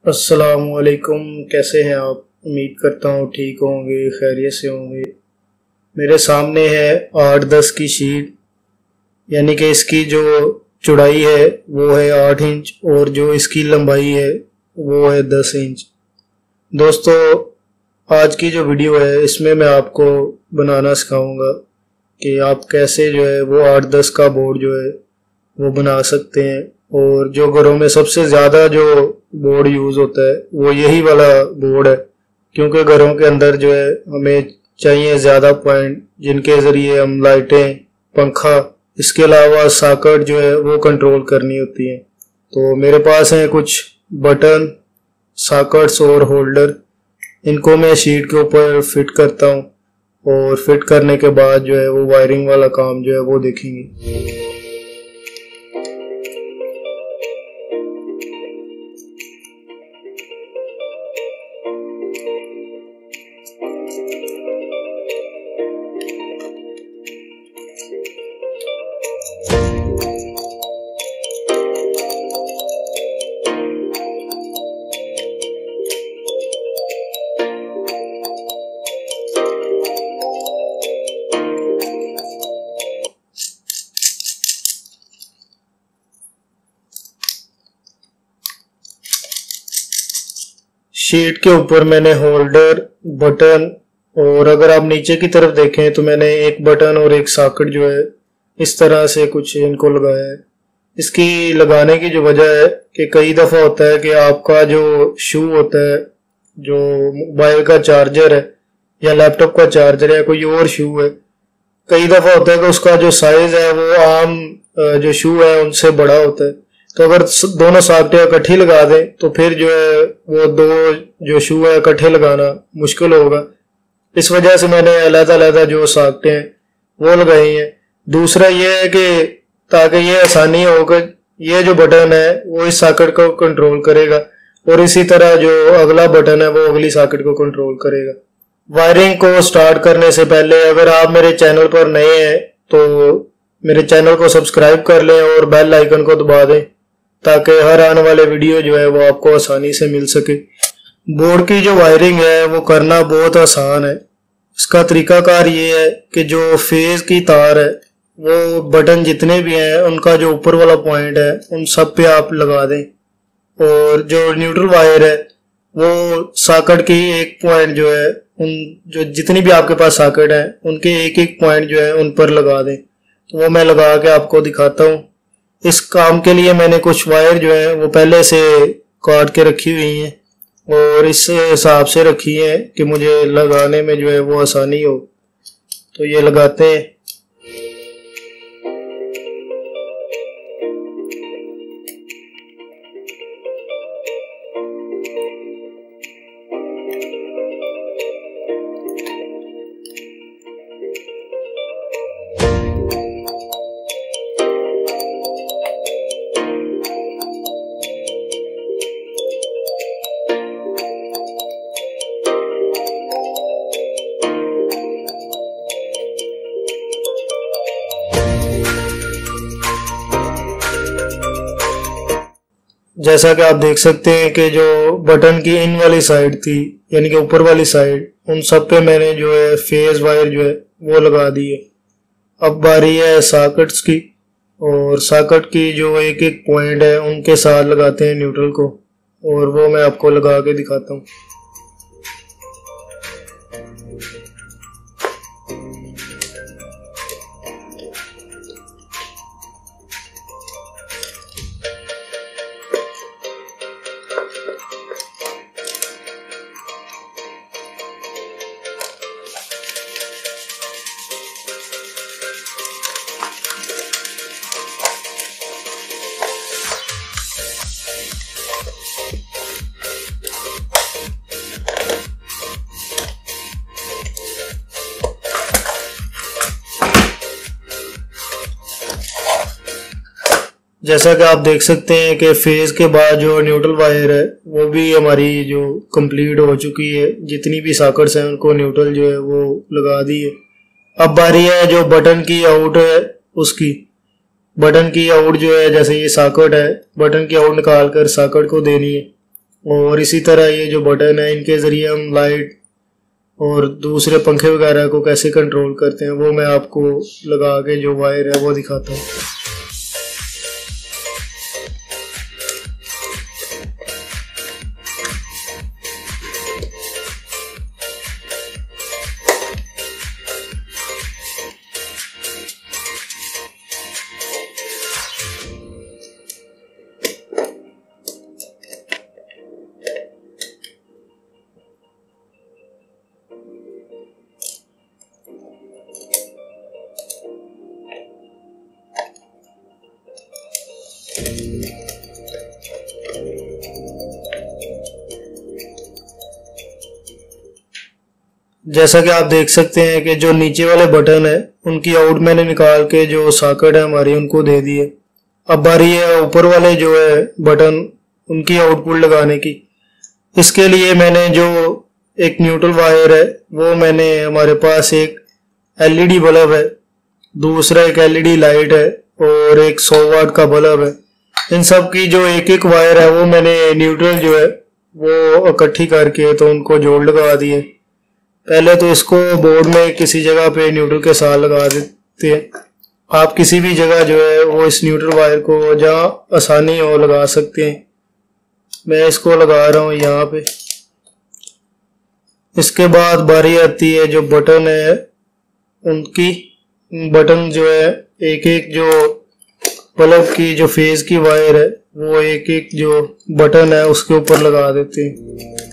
अस्सलामुअलैकुम। कैसे हैं आप? उम्मीद करता हूँ ठीक होंगे, खैरियत से होंगे। मेरे सामने है 8-10 की शीट, यानी कि इसकी जो चौड़ाई है वो है 8 इंच और जो इसकी लंबाई है वो है 10 इंच। दोस्तों, आज की जो वीडियो है इसमें मैं आपको बनाना सिखाऊंगा कि आप कैसे जो है वो 8-10 का बोर्ड जो है वो बना सकते हैं। और जो घरों में सबसे ज़्यादा जो बोर्ड यूज़ होता है वो यही वाला बोर्ड है, क्योंकि घरों के अंदर जो है हमें चाहिए ज़्यादा पॉइंट जिनके ज़रिए हम लाइटें, पंखा, इसके अलावा सॉकेट जो है वो कंट्रोल करनी होती है। तो मेरे पास हैं कुछ बटन, सॉकेट्स और होल्डर। इनको मैं शीट के ऊपर फिट करता हूँ और फिट करने के बाद जो है वो वायरिंग वाला काम जो है वो देखेंगे। शीट के ऊपर मैंने होल्डर, बटन और अगर आप नीचे की तरफ देखें तो मैंने एक बटन और एक सॉकेट जो है इस तरह से कुछ इनको लगाया है। इसकी लगाने की जो वजह है कि कई दफ़ा होता है कि आपका जो शू होता है, जो मोबाइल का चार्जर है या लैपटॉप का चार्जर है या कोई और शू है, कई दफ़ा होता है कि उसका जो साइज़ है वो आम जो शू है उनसे बड़ा होता है। तो अगर दोनों सॉकेटें इकट्ठी लगा दें तो फिर जो है वो दो जो शू है इकट्ठे लगाना मुश्किल होगा। इस वजह से मैंने अलग-अलग जो सॉकेटें हैं वो लगाई हैं। दूसरा ये है कि ताकि ये आसानी हो कि ये जो बटन है वो इस सॉकेट को कंट्रोल करेगा और इसी तरह जो अगला बटन है वो अगली सॉकेट को कंट्रोल करेगा। वायरिंग को स्टार्ट करने से पहले अगर आप मेरे चैनल पर नए हैं तो मेरे चैनल को सब्सक्राइब कर लें और बेल आइकन को दबा दें ताकि हर आने वाले वीडियो जो है वो आपको आसानी से मिल सके। बोर्ड की जो वायरिंग है वो करना बहुत आसान है। इसका तरीकाकार ये है कि जो फेज की तार है वो बटन जितने भी हैं उनका जो ऊपर वाला पॉइंट है उन सब पे आप लगा दें और जो न्यूट्रल वायर है वो सॉकेट की एक पॉइंट जो है उन जो जितनी भी आपके पास सॉकेट है उनके एक एक पॉइंट जो है उन पर लगा दें। तो वो मैं लगा के आपको दिखाता हूँ। इस काम के लिए मैंने कुछ वायर जो है वो पहले से काट के रखी हुई हैं और इस हिसाब से रखी है कि मुझे लगाने में जो है वो आसानी हो। तो ये लगाते हैं। जैसा कि आप देख सकते हैं कि जो बटन की इन वाली साइड थी यानी कि ऊपर वाली साइड, उन सब पे मैंने जो है फेज वायर जो है वो लगा दी है। अब बारी है सॉकेट्स की और सॉकेट की जो एक एक पॉइंट है उनके साथ लगाते हैं न्यूट्रल को और वो मैं आपको लगा के दिखाता हूँ। जैसा कि आप देख सकते हैं कि फेज के बाद जो न्यूट्रल वायर है वो भी हमारी जो कंप्लीट हो चुकी है। जितनी भी सॉकेट्स हैं उनको न्यूट्रल जो है वो लगा दी है। अब बारी है जो बटन की आउट है उसकी। बटन की आउट जो है, जैसे ये सॉकेट है, बटन की आउट निकाल कर सॉकेट को देनी है और इसी तरह ये जो बटन है इनके ज़रिए हम लाइट और दूसरे पंखे वगैरह को कैसे कंट्रोल करते हैं वो मैं आपको लगा के जो वायर है वो दिखाता हूँ। जैसा कि आप देख सकते हैं कि जो नीचे वाले बटन है उनकी आउट मैंने निकाल के जो सॉकेट है हमारी उनको दे दिए। अब बारी है ऊपर वाले जो है बटन उनकी आउटपुट लगाने की। इसके लिए मैंने जो एक न्यूट्रल वायर है वो मैंने हमारे पास एक एलईडी बल्ब है, दूसरा एक एलईडी लाइट है और एक 100 वाट का बल्ब है। इन सब की जो एक एक वायर है वो मैंने न्यूट्रल जो है वो इकट्ठी करके तो उनको जोड़ लगा दिए। पहले तो इसको बोर्ड में किसी जगह पे न्यूट्रल के साथ लगा देते हैं। आप किसी भी जगह जो है वो इस न्यूट्रल वायर को जहाँ आसानी हो लगा सकते हैं। मैं इसको लगा रहा हूँ यहाँ पे। इसके बाद बारी आती है जो बटन है उनकी। बटन जो है एक एक जो बल्ब की जो फेज की वायर है वो एक एक जो बटन है उसके ऊपर लगा देते हैं।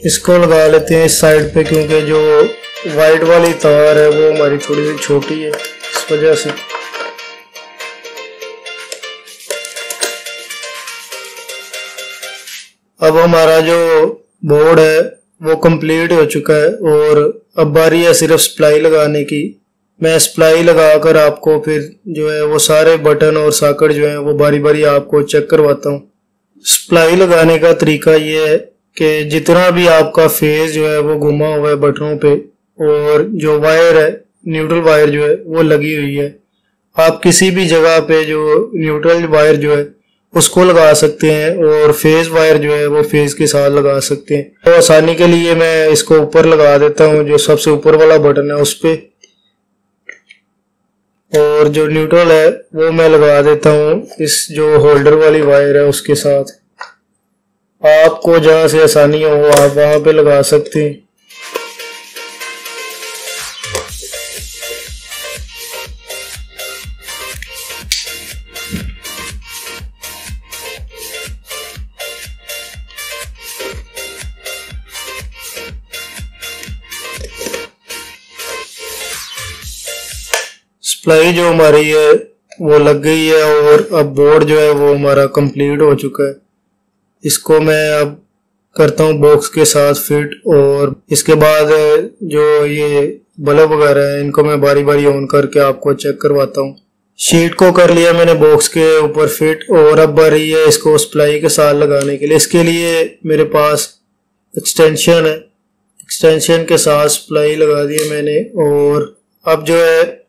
इसको लगा लेते हैं इस साइड पे क्योंकि जो वाइट वाली तार है वो हमारी थोड़ी सी छोटी है, इस वजह से। अब हमारा जो बोर्ड है वो कंप्लीट हो चुका है और अब बारी है सिर्फ सप्लाई लगाने की। मैं सप्लाई लगाकर आपको फिर जो है वो सारे बटन और सॉकेट जो है वो बारी बारी आपको चेक करवाता हूँ। सप्लाई लगाने का तरीका ये है कि जितना भी आपका फेज जो है वो घुमा हुआ है बटनों पे और जो वायर है न्यूट्रल वायर जो है वो लगी हुई है, आप किसी भी जगह पे जो न्यूट्रल वायर जो है उसको लगा सकते हैं और फेज वायर जो है वो फेज के साथ लगा सकते हैं। तो आसानी के लिए मैं इसको ऊपर लगा देता हूँ, जो सबसे ऊपर वाला बटन है उस पे, और जो न्यूट्रल है वो मैं लगा देता हूँ इस जो होल्डर वाली वायर है उसके साथ। आपको जहां से आसानी हो आप वहां पे लगा सकते हैं। सप्लाई जो हमारी है वो लग गई है और अब बोर्ड जो है वो हमारा कंप्लीट हो चुका है। इसको मैं अब करता हूँ बॉक्स के साथ फिट, और इसके बाद जो ये बल्ब वगैरह है इनको मैं बारी बारी ऑन करके आपको चेक करवाता हूँ। शीट को कर लिया मैंने बॉक्स के ऊपर फिट और अब बारी है इसको सप्लाई के साथ लगाने के लिए। इसके लिए मेरे पास एक्सटेंशन है, एक्सटेंशन के साथ सप्लाई लगा दी मैंने और अब जो है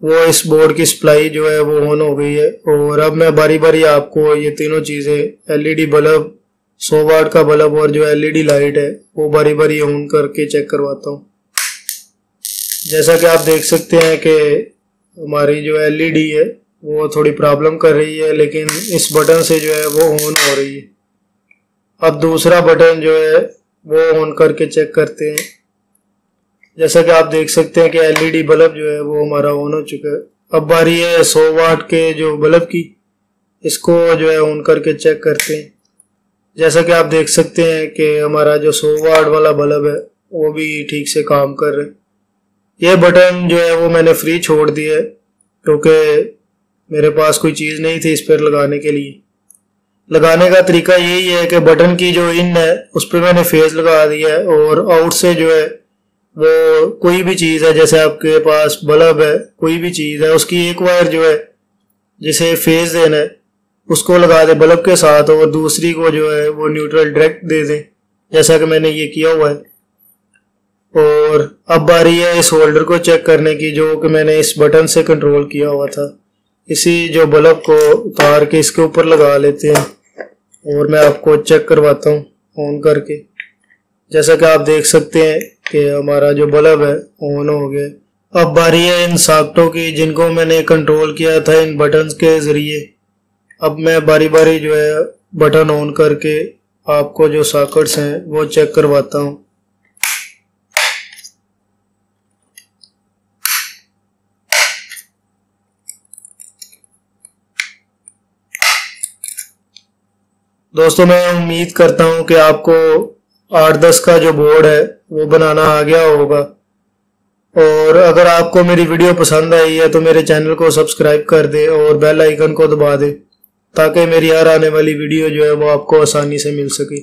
वो इस बोर्ड की सप्लाई जो है वो ऑन हो गई है। और अब मैं बारी बारी आपको ये तीनों चीज़ें एलईडी बल्ब, 100 वाट का बल्ब और जो एलईडी लाइट है वो बारी बारी ऑन करके चेक करवाता हूँ। जैसा कि आप देख सकते हैं कि हमारी जो एलईडी है वो थोड़ी प्रॉब्लम कर रही है, लेकिन इस बटन से जो है वो ऑन हो रही है। अब दूसरा बटन जो है वो ऑन करके चेक करते हैं। जैसा कि आप देख सकते हैं कि एलईडी बल्ब जो है वो हमारा ऑन हो चुका है। अब बारी है 100 वाट के जो बल्ब की, इसको जो है ऑन करके चेक करते हैं। जैसा कि आप देख सकते हैं कि हमारा जो 100 वाट वाला बल्ब है वो भी ठीक से काम कर रहा है। ये बटन जो है वो मैंने फ्री छोड़ दिया है क्योंकि मेरे पास कोई चीज़ नहीं थी इस पर लगाने के लिए। लगाने का तरीका यही है कि बटन की जो इन है उस पर मैंने फेस लगा दिया है और आउट से जो है वो कोई भी चीज़ है, जैसे आपके पास बल्ब है, कोई भी चीज़ है, उसकी एक वायर जो है जिसे फेज देना है उसको लगा दे बल्ब के साथ और दूसरी को जो है वो न्यूट्रल डायरेक्ट दे दें, जैसा कि मैंने ये किया हुआ है। और अब बारी है इस होल्डर को चेक करने की जो कि मैंने इस बटन से कंट्रोल किया हुआ था। इसी जो बल्ब को उतार के इसके ऊपर लगा लेते हैं और मैं आपको चेक करवाता हूँ ऑन करके। जैसा कि आप देख सकते हैं कि हमारा जो बल्ब है ऑन हो गया। अब बारी है इन सॉकेटों की जिनको मैंने कंट्रोल किया था इन बटन्स के जरिए। अब मैं बारी बारी जो है बटन ऑन करके आपको जो सॉकेट्स हैं वो चेक करवाता हूँ। दोस्तों मैं उम्मीद करता हूँ कि आपको 8-10 का जो बोर्ड है वो बनाना आ गया होगा। और अगर आपको मेरी वीडियो पसंद आई है तो मेरे चैनल को सब्सक्राइब कर दे और बेल आइकन को दबा दे ताकि मेरी हर आने वाली वीडियो जो है वो आपको आसानी से मिल सके।